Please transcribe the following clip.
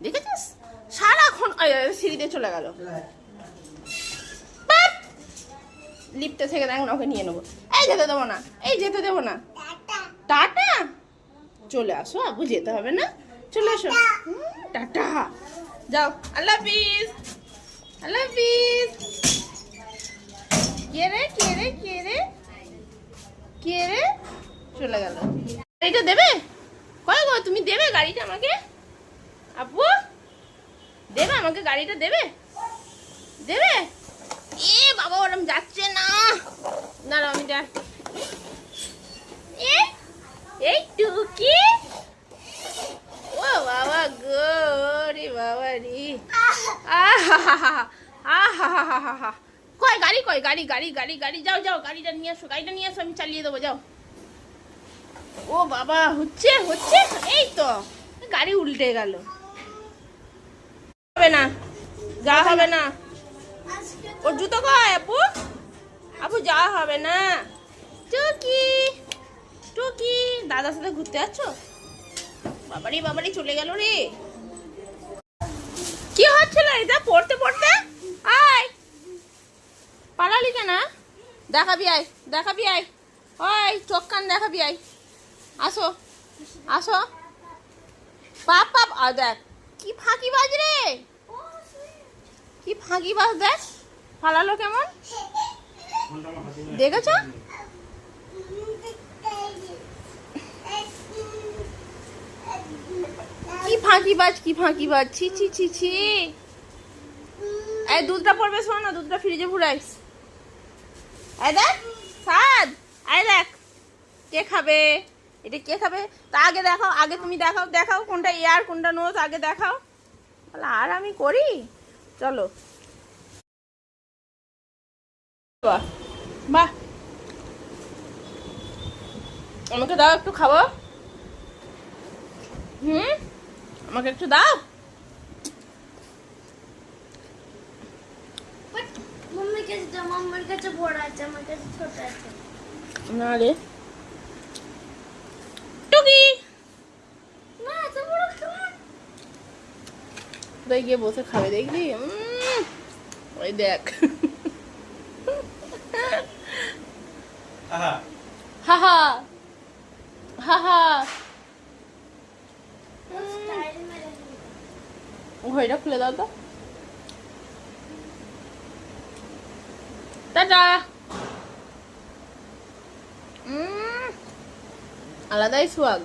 দেখেছিস সারাক্ষণ সিঁড়িতে চলে গেল। লিফটে থেকে দেখ না, ওকে নিয়ে নেবো। এই যেতে দেবো না, এই যেতে দেবো না। টাটা, চলে আসো, আবু যেতে হবে না, চলে আসো। টাটা, যাও, আল্লাহ হাফিজ, আল্লাহ হাফিজ। কে রে কে রে কে রে কে রে, চলে গেল। গাড়িটা দেবে? কয় গো, তুমি দেবে গাড়িটা আমাকে? আপু দেবে আমাকে গাড়িটা, দেবে দেবে? এ বাবা, ওরম যাচ্ছে না, না আমি যা। এই টুকি, ও বাবা গো, রে বাবা রে, আহা, কয় গাড়ি, কয় গাড়ি গাড়ি গাড়ি গাড়ি, যাও যাও, গাড়িটা নিয়ে আসো, গাড়িটা নিয়ে আসো, আমি চালিয়ে দেবো, যাও। ও বাবা, হচ্ছে হচ্ছে, এই তো গাড়ি উল্টে গেল। হবে না, যা হবে না। ওর জুতো কয় আপু? আপু যাওয়া হবে না। টুকি টুকি, দাদার সাথে ঘুরতে যাচ্ছ? বাবারি বাবারি, চলে গেল রে। কি হচ্ছিল এটা পড়তে পড়তে? আয়, পালালি কেন? দেখাবি আয়, দেখাবি আয়, ওই চোখ কান দেখাবি আয়, আসো আসো। পাপ পাপ, দেখ কি ফাঁকি বাজ রে, কি ফাঁকি বাজ, দেখ পালালো কেমন, দেখেছ? কি ফাঁকি বাজ, কি ফাঁকি বাজ, ছি ছি ছি ছি। এই দুধটা পড়বে, শোন না, দুধটা ফ্রিজে ভুরাইস। এই দেখ সাদ, এই দেখ কে খাবে, এটা কে খাবে তা আগে দেখাও, আগে তুমি দেখাও, দেখাও কোনটা এয়ার কোনটা নোজ, আগে দেখাও। বলে আর আমি করি, চলো। বাহ বাহ, আমাকে দাও একটু, খাবো। আমাকে একটু দাও। মম্মির কাছে দাও, মম্মির কাছে বড় আছে, আমার কাছে ছোট আছে। না রে টুকি, না এত বড় খাবার। তুই গিয়ে বসে খাবে, দেখবি। ওই দেখ, হা হা হা হা। ঘড়িটা খুলে দাও তো। টাটা। আলাদাই সোয়াগ।